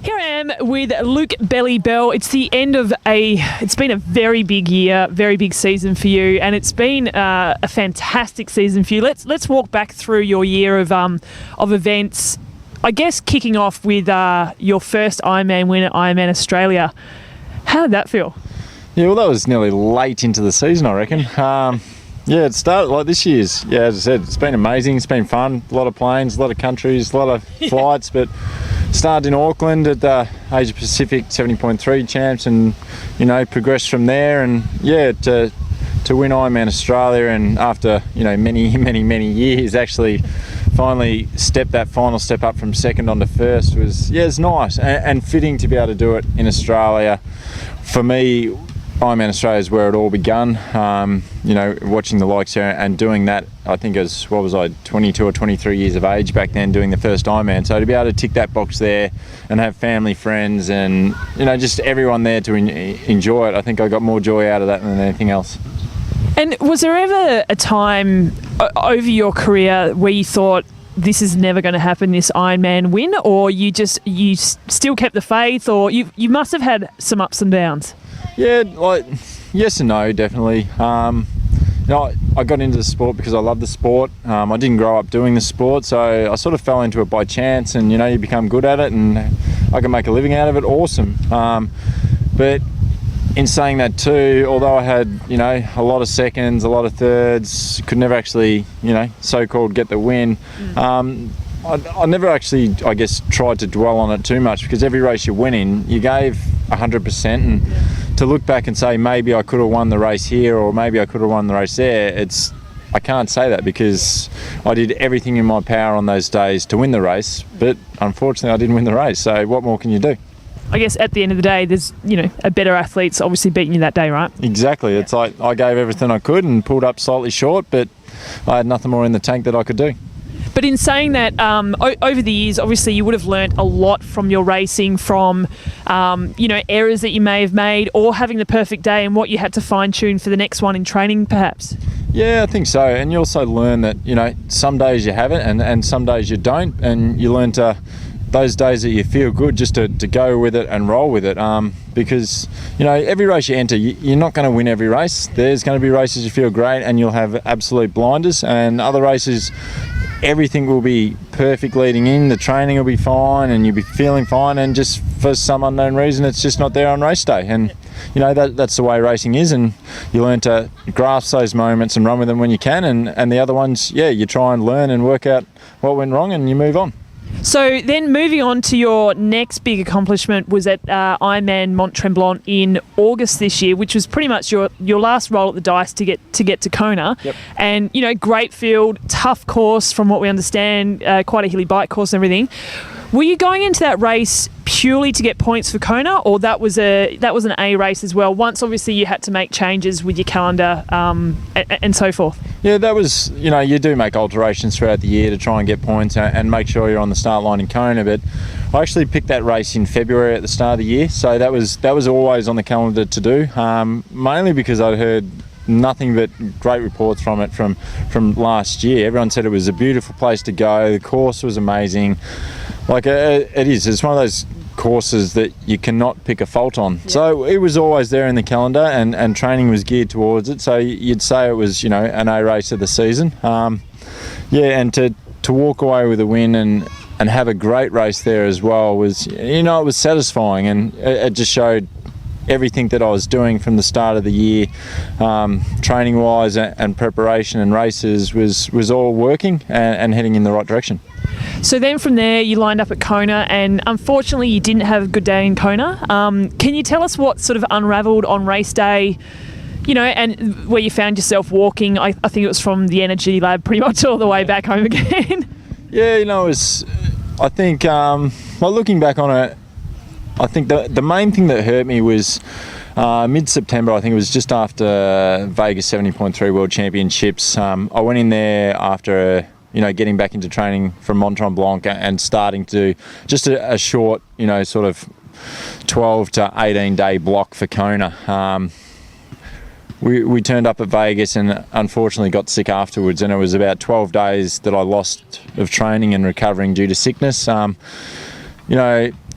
Here I am with Luke Belly Bell. It's the end of it's been a very big year, very big season for you, and it's been a fantastic season for you. Let's walk back through your year of events. I guess kicking off with your first Ironman win at Ironman Australia. How did that feel? Yeah, well, that was nearly late into the season, I reckon. Yeah, it started like this year's. Yeah, as I said, it's been amazing. It's been fun. A lot of planes, a lot of countries, a lot of flights, but started in Auckland at the Asia Pacific 70.3 champs, and progressed from there. And yeah, to win Ironman Australia, and after many years, actually finally that final step up from second onto first it's nice and fitting to be able to do it in Australia. For me, Ironman Australia is where it all begun. Watching the likes here and doing that, I think as 22 or 23 years of age back then, doing the first Ironman. So to be able to tick that box there and have family, friends, and just everyone there to enjoy it, I think I got more joy out of that than anything else. And was there ever a time over your career where you thought this is never going to happen, this Ironman win, or you still kept the faith, or you must have had some ups and downs? Yeah, yes and no, definitely. I got into the sport because I love the sport. I didn't grow up doing the sport, so I sort of fell into it by chance, and you become good at it, and I can make a living out of it. Awesome. But in saying that too, although I had a lot of seconds, a lot of thirds, could never actually so-called get the win. I never actually, I guess, tried to dwell on it too much, because every race you're winning, you gave 100%, and to look back and say maybe I could have won the race here, or maybe I could have won the race there, I can't say that, because I did everything in my power on those days to win the race, but unfortunately I didn't win the race. So what more can you do? I guess at the end of the day, there's a better athlete's obviously beating you that day, right? Exactly. It's like I gave everything I could and pulled up slightly short, but I had nothing more in the tank that I could do. But in saying that, over the years, obviously you would have learnt a lot from your racing, from errors that you may have made, or having the perfect day and what you had to fine tune for the next one in training, perhaps. Yeah, I think so. And you also learn that some days you have it and some days you don't, and you learn to those days that you feel good just to go with it and roll with it, because every race you enter, you're not going to win every race. There's going to be races you feel great and you'll have absolute blinders, and other races everything will be perfect leading in, the training will be fine and you'll be feeling fine, and just for some unknown reason it's just not there on race day. And that's the way racing is, and you learn to grasp those moments and run with them when you can, and the other ones, you try and learn and work out what went wrong and you move on. So then moving on to your next big accomplishment was at Ironman Mont Tremblant in August this year, which was pretty much your last roll at the dice to get to Kona. Yep. And great field, tough course from what we understand, quite a hilly bike course and everything. Were you going into that race purely to get points for Kona, or that was an A race as well? Once obviously you had to make changes with your calendar and so forth. Yeah, that was you do make alterations throughout the year to try and get points and make sure you're on the start line in Kona. But I actually picked that race in February at the start of the year, so that was always on the calendar to do. Mainly because I'd heard nothing but great reports from it from last year. Everyone said it was a beautiful place to go. The course was amazing. It's one of those courses that you cannot pick a fault on. Yep. So it was always there in the calendar, and training was geared towards it. So you'd say it was an A race of the season. And to walk away with a win and have a great race there as well was it was satisfying, and it just showed everything that I was doing from the start of the year, training wise and preparation and races, was all working and heading in the right direction. So then from there you lined up at Kona, and unfortunately you didn't have a good day in Kona. Can you tell us what sort of unravelled on race day, and where you found yourself walking? I think it was from the Energy Lab pretty much all the way back home again. Yeah, it was, I think, looking back on it, I think the main thing that hurt me was mid-September. I think it was just after Vegas 70.3 World Championships. I went in there after getting back into training from Mont Tremblant and starting to do just a short, sort of 12 to 18 day block for Kona. We turned up at Vegas and unfortunately got sick afterwards, and it was about 12 days that I lost of training and recovering due to sickness.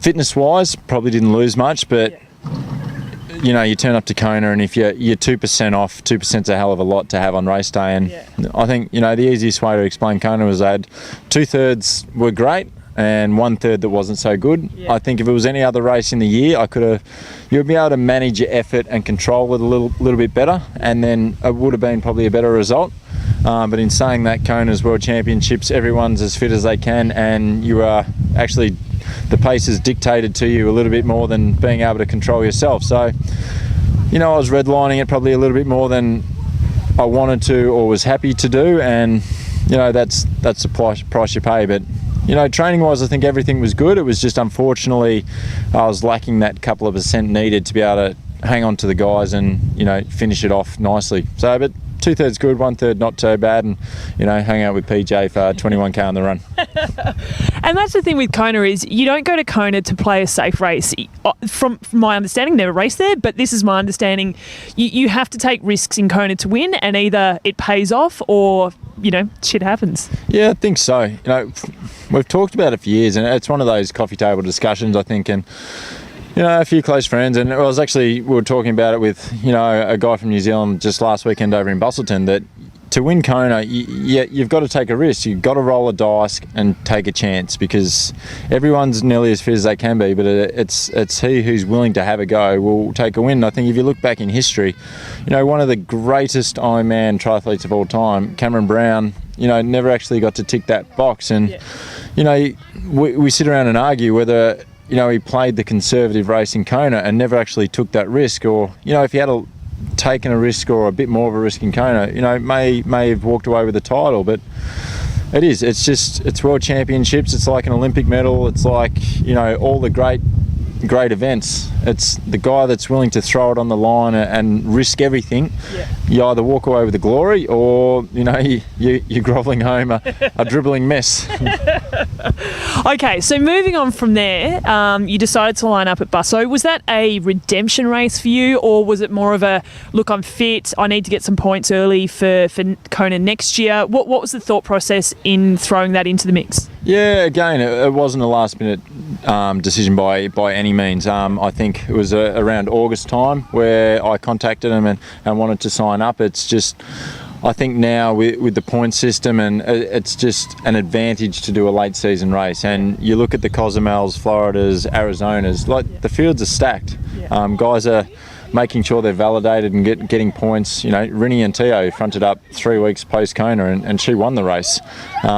Fitness-wise, probably didn't lose much, but you turn up to Kona, and if you're 2% off, 2%'s a hell of a lot to have on race day. And I think the easiest way to explain Kona was I had 2/3 were great and 1/3 that wasn't so good. I think if it was any other race in the year, you'd be able to manage your effort and control it a little bit better, and then it would have been probably a better result. But in saying that, Kona's World Championships, everyone's as fit as they can, and you are actually, the pace is dictated to you a little bit more than being able to control yourself. So, I was redlining it probably a little bit more than I wanted to or was happy to do, and that's the price you pay. But training wise, I think everything was good. It was just, unfortunately, I was lacking that couple of percent needed to be able to hang on to the guys and finish it off nicely. So, but 2/3 good, 1/3 not too bad, and hang out with PJ for 21k on the run. And that's the thing with Kona, is you don't go to Kona to play a safe race. From my understanding, never raced there, but this is my understanding. You have to take risks in Kona to win, and either it pays off or shit happens. Yeah, I think so. We've talked about it for years, and it's one of those coffee table discussions, I think, and a few close friends, and we were talking about it with a guy from New Zealand just last weekend over in Busselton, that to win Kona, you've got to take a risk. You've got to roll a dice and take a chance, because everyone's nearly as fit as they can be, but it's he who's willing to have a go will take a win. I think if you look back in history, one of the greatest Ironman triathletes of all time, Cameron Brown, never actually got to tick that box. And we sit around and argue whether he played the conservative race in Kona and never actually took that risk, or if he had taken a risk or a bit more of a risk in Kona, may have walked away with the title. But it's World Championships. It's like an Olympic medal. It's like all the great events. It's the guy that's willing to throw it on the line and risk everything. You either walk away with the glory, or you're grovelling home a dribbling mess. Okay, so moving on from there, you decided to line up at Busso. Was that a redemption race for you, or was it more of a, look, I'm fit, I need to get some points early for Kona next year? What was the thought process in throwing that into the mix? Yeah, again, it wasn't a last-minute decision by any means. I think it was around August time where I contacted him and wanted to sign up. It's just, I think now with the point system, and it's just an advantage to do a late season race. And you look at the Cozumels, Floridas, Arizonas, the fields are stacked. Guys are making sure they're validated and getting points. Rinny and Tio fronted up 3 weeks post Kona, and she won the race,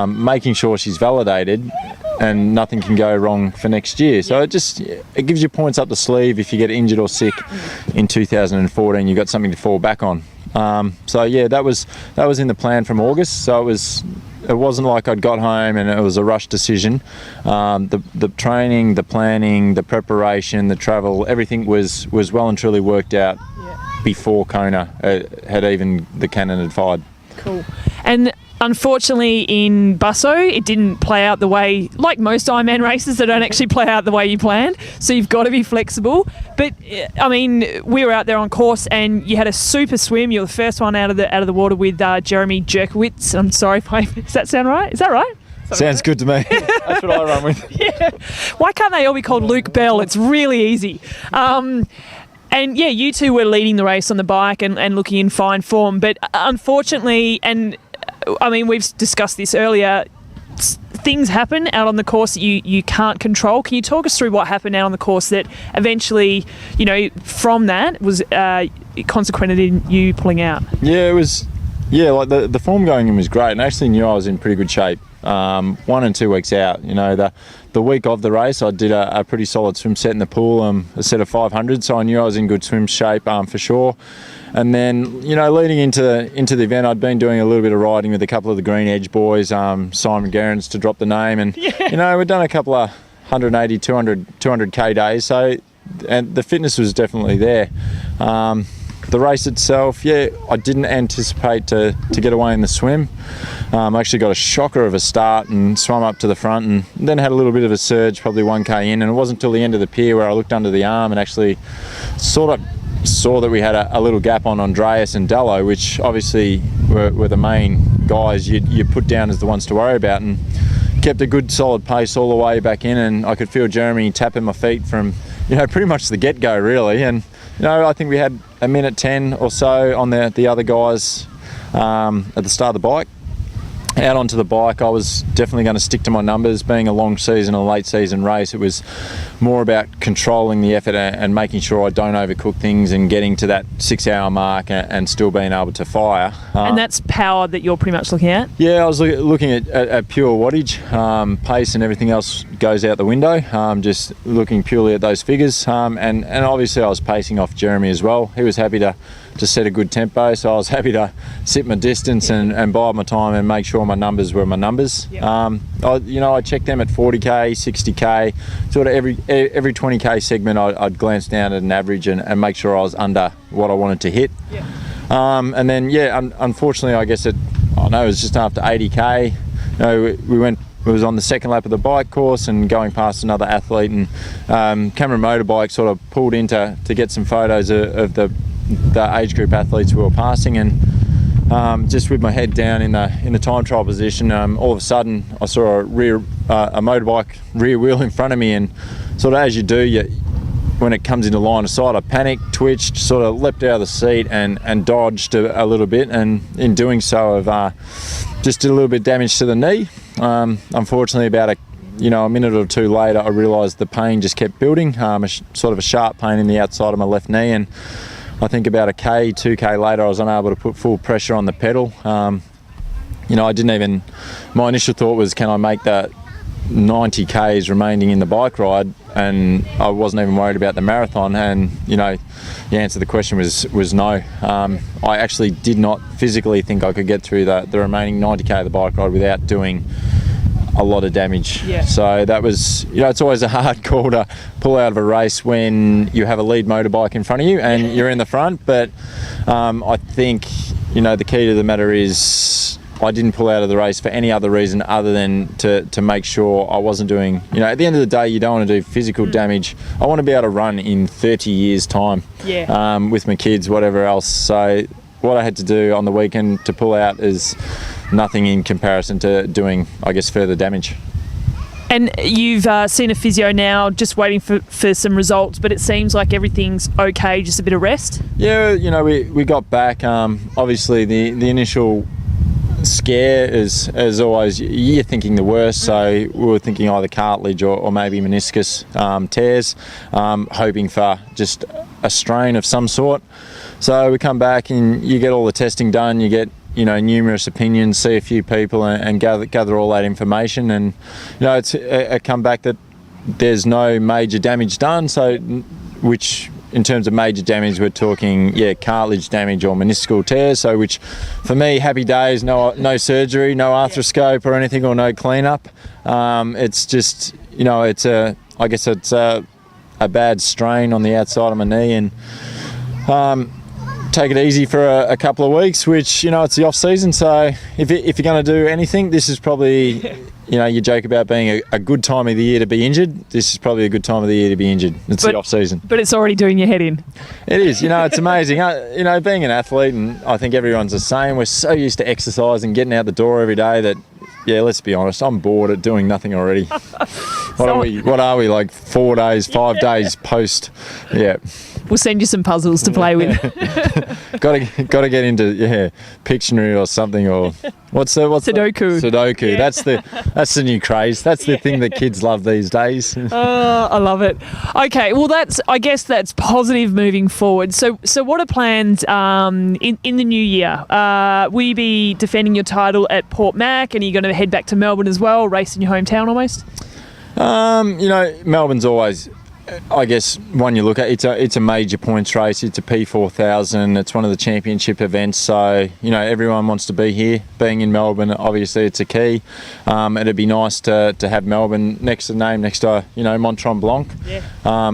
making sure she's validated and nothing can go wrong for next year. So it gives you points up the sleeve. If you get injured or sick in 2014, you've got something to fall back on. That was in the plan from August. So it wasn't like I'd got home and it was a rush decision. The training, the planning, the preparation, the travel, everything was well and truly worked out before Kona had even the cannon had fired. Cool. And unfortunately in Busso, it didn't play out the way, like most Ironman races, they don't actually play out the way you planned. So you've got to be flexible. But I mean, we were out there on course and you had a super swim. You were the first one out of the water with Jeremy Jerkowitz. I'm sorry if does that sound right? Is that right? Sounds good to me. That's what I run with. Yeah. Why can't they all be called Luke Bell? It's really easy. And yeah, you two were leading the race on the bike and looking in fine form. But unfortunately, and I mean, we've discussed this earlier, things happen out on the course that you can't control. Can you talk us through what happened out on the course that eventually, from that was consequented in you pulling out? Yeah, it was. Yeah, like the form going in was great, and I actually knew I was in pretty good shape. 1 and 2 weeks out, the week of the race, I did a pretty solid swim set in the pool, a set of 500, so I knew I was in good swim shape for sure. And then, leading into the event, I'd been doing a little bit of riding with a couple of the Green Edge boys, Simon Gerrans to drop the name, and we'd done a couple of 180, 200k days, so and the fitness was definitely there. The race itself, I didn't anticipate to get away in the swim. I actually got a shocker of a start and swam up to the front, and then had a little bit of a surge, probably 1k in, and it wasn't until the end of the pier where I looked under the arm and actually sort of saw that we had a little gap on Andreas and Dallo, which obviously were the main guys you put down as the ones to worry about. And kept a good solid pace all the way back in, and I could feel Jeremy tapping my feet from, pretty much the get-go really. And, I think we had a minute 10 or so on the other guys at the start of the bike. Out onto the bike, I was definitely going to stick to my numbers. Being a long season, a late season race, it was more about controlling the effort and making sure I don't overcook things and getting to that 6 hour mark and still being able to fire. And that's power that you're pretty much looking at? Yeah, I was looking at pure wattage. Pace and everything else goes out the window. Just looking purely at those figures. And obviously I was pacing off Jeremy as well. He was happy to set a good tempo, so I was happy to sit my distance and bide my time and make sure my numbers were my numbers. Yep. I checked them at 40k, 60k, sort of every 20k segment. I'd glance down at an average and make sure I was under what I wanted to hit. Yep. And then unfortunately, I guess it was just after 80k. It was on the second lap of the bike course and going past another athlete, and Cameron Motorbike sort of pulled in to get some photos of the age group athletes we were passing, and just with my head down in the time trial position, all of a sudden I saw a motorbike rear wheel in front of me, and sort of as you do, when it comes into line of sight, I panicked, twitched, sort of leapt out of the seat and dodged a little bit, and in doing so I've just did a little bit of damage to the knee. Unfortunately, about a minute or two later, I realised the pain just kept building, sort of a sharp pain in the outside of my left knee, and I think about 2k later, I was unable to put full pressure on the pedal. My initial thought was, can I make that 90 k's remaining in the bike ride? And I wasn't even worried about the marathon. And, the answer to the question was no. I actually did not physically think I could get through the remaining 90k of the bike ride without doing a lot of damage. Yeah. So that was, it's always a hard call to pull out of a race when you have a lead motorbike in front of you and you're in the front. But I think, the key to the matter is I didn't pull out of the race for any other reason other than to make sure I wasn't doing, at the end of the day, you don't want to do physical damage. I want to be able to run in 30 years' time with my kids, whatever else. So what I had to do on the weekend to pull out is nothing in comparison to doing, I guess, further damage. And you've seen a physio now, just waiting for some results, but it seems like everything's okay, just a bit of rest? Yeah, we got back. Obviously, the initial scare is, as always, you're thinking the worst, so we were thinking either cartilage or maybe meniscus tears, hoping for just a strain of some sort. So we come back and you get all the testing done, you get numerous opinions, see a few people and gather all that information, and it's a comeback that there's no major damage done, so which in terms of major damage we're talking cartilage damage or meniscal tears, so which for me, happy days, no surgery, no arthroscope or anything, or no cleanup. It's just it's a bad strain on the outside of my knee, and take it easy for a couple of weeks, which it's the off season, so if you're going to do anything, this is probably you joke about being a good time of the year to be injured. This is probably a good time of the year to be injured. It's the off season, but it's already doing your head in. It is. It's amazing. Being an athlete, and I think everyone's the same, we're so used to exercising, getting out the door every day that let's be honest, I'm bored at doing nothing already. What are we, like 4 days, 5 days post? Yeah. We'll send you some puzzles to play with. Got to get into Pictionary or something, or what's Sudoku. Sudoku. Yeah. That's the new craze. That's the thing that kids love these days. I love it. Okay, well I guess that's positive moving forward. So what are plans in the new year? Will you be defending your title at Port Mac, and are you going to head back to Melbourne as well, race in your hometown almost? Melbourne's always, I guess, one you look at. It's a major points race. It's a P4000. It's one of the championship events. So everyone wants to be here. Being in Melbourne, obviously, it's a key. It'd be nice to have Melbourne next to Mont Tremblant. Yeah.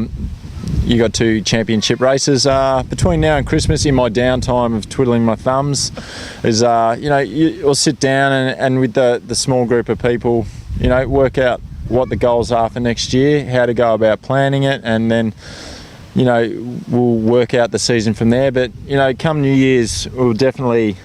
You got 2 championship races between now and Christmas. In my downtime of twiddling my thumbs, is you'll sit down and with the small group of people, work out what the goals are for next year, how to go about planning it, and then we'll work out the season from there. But come New Year's, we'll definitely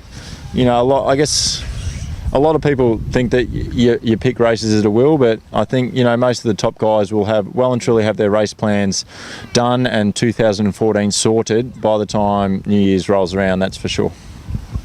a a lot of people think that you pick races at a will, but I think, you know, most of the top guys will have well and truly have their race plans done and 2014 sorted by the time New Year's rolls around, that's for sure.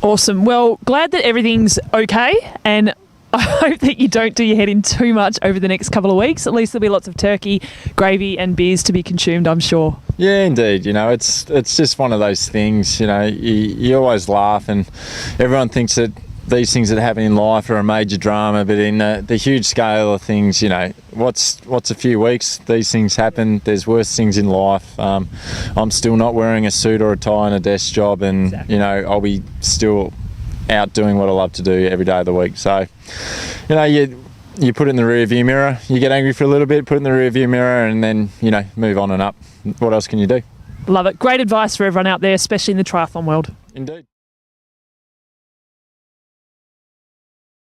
Awesome. Well, glad that everything's okay, and I hope that you don't do your head in too much over the next couple of weeks. At least there'll be lots of turkey, gravy and beers to be consumed, I'm sure. Yeah, indeed. You know, it's just one of those things, you know, you always laugh, and everyone thinks that these things that happen in life are a major drama, but in the huge scale of things, you know, what's a few weeks, these things happen. There's worse things in life. I'm still not wearing a suit or a tie in a desk job, and exactly. You know, I'll be still out doing what I love to do every day of the week. So, you know, you put it in the rear view mirror, you get angry for a little bit, put it in the rear view mirror, and then, you know, move on and up. What else can you do? Love it. Great advice for everyone out there, especially in the triathlon world. Indeed.